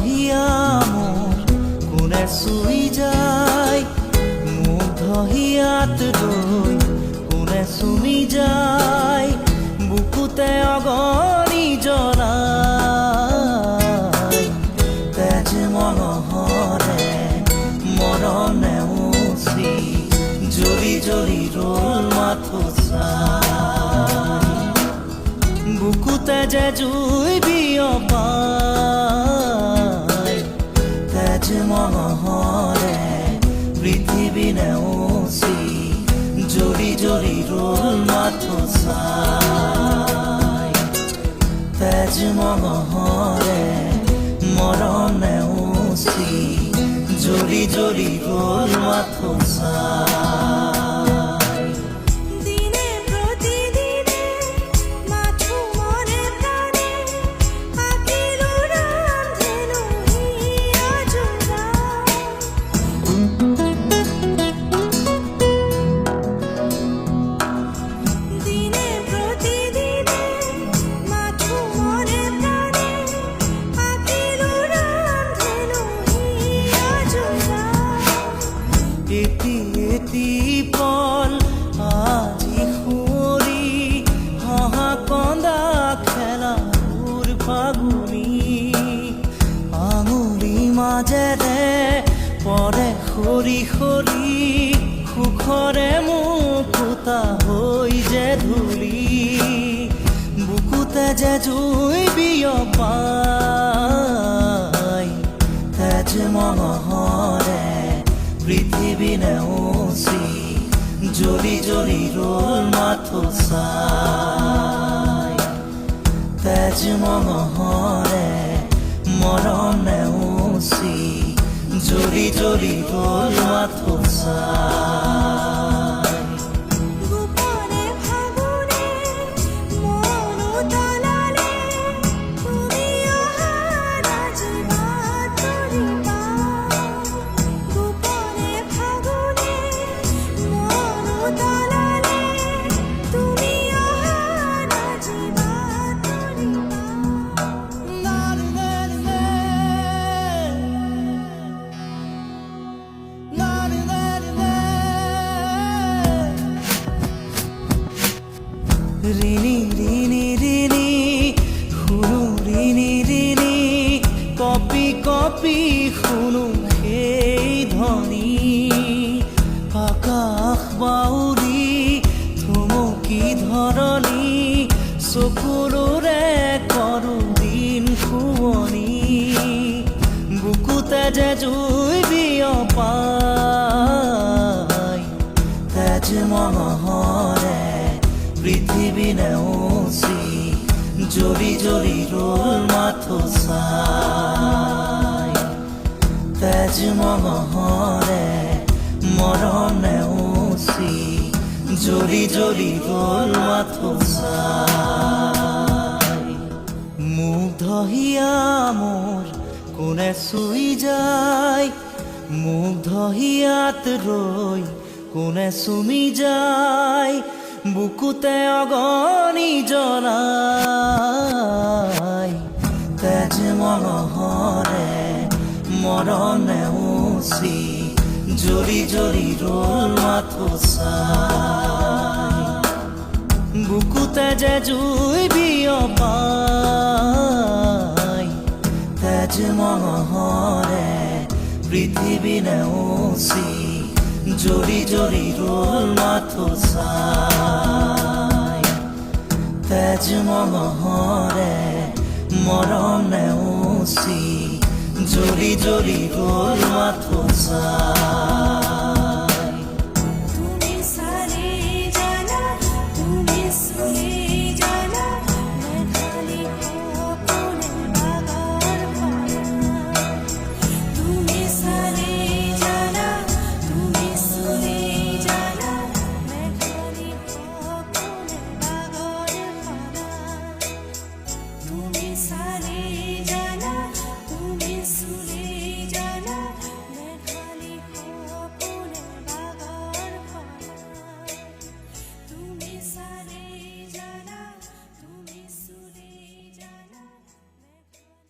হিয়া মোৰ কোনে চুই যায়, মুগ্ধ হিয়াত ৰৈ কোনে চুমি যায়, বুকুতে অগণি জ্বলাই। তেজ মনোহৰে মৰম নেওচি জ্বলি জ্বলি ৰল মাথো চাই, বুকুতে যে জুই বিয়পাই। তেজ মনোহৰে পৃথিৱী নেওচি জ্বলি জ্বলি ৰল মাথো চাই। তেজ মনোহৰে মৰম নেওচি জ্বলি জ্বলি ৰল মাথো চাই। দিনে প্ৰতিদিনে মাথো মৰে প্ৰাণে, আঁকিলো ৰামধেনু হিয়া জোৰা। দিনে প্ৰতিদিনে মাথো মৰে প্ৰাণে, আঁকিলো ৰামধেনু হিয়া জোৰা। এটি এটি পল আজি সুঁৱৰি হাঁহা কন্দা খেলাবোৰ ফাগুনি, আঙুলি মাজেৰে পৰে সৰি সৰি, সুখৰে মুকুতা হৈ যে ধূলি, বুকুতে যে জুই বিয়পাই। তেজ মনোহৰে পৃথিৱী নেওচি জ্বলি জ্বলি ৰল মাথো চাই। তেজ মনোহৰে মৰম নেওচি জ্বলি জ্বলি ৰল মাথো চাই। গোপনে ফাগুনে মন উতলালে, তুমি অহা আজি বাট ধৰিবা। গোপনে ফাগুনে মন উতলালে, তুমি অহা আজি বাট ধৰিবা। ৰিণি ৰিণি ৰিণি শুনো ৰিণি ৰিণি, কপি কপি শুনো সেই ধ্বনি, আকাশ বাউৰি থমকি ধৰণি, চকুৰে কৰো দিন শুৱনি, বুকুতে যে জুই বিয়পাই। তেজ মনোহৰে পৃথিৱী নেওচি জ্বলি জ্বলি ৰল মাথো চাই। তেজ মনোহৰে মৰম নেওচি জ্বলি জ্বলি ৰল মাথো চাই। মুগ্ধ হিয়া মোৰ কোনে চুই যায়, মুগ্ধ হিয়াত ৰৈ কোনে চুমি যায়, বুকুতে অগণি জ্বলাই। তেজ মনোহৰে মৰম নেওচি জ্বলি জ্বলি ৰল মাথো চাই, বুকুতে যে জুই বিয়পাই। তেজ মনোহৰে পৃথিৱী নেওচি জ্বলি জ্বলি ৰল মাথো চাই। তেজ মনোহৰে মৰম নেওচি জ্বলি জ্বলি ৰল মাথো চাই। তুমি চালে জানা, তুমি শুনে জানা, মেঘালি সপোনের বাগান পাড়া। তুমি চালে জানা, তুমি শুনে জানা, মেঘালি সপোনের বাগান পাড়া। তুমি চালে জানা, তুমি শুনে জানা,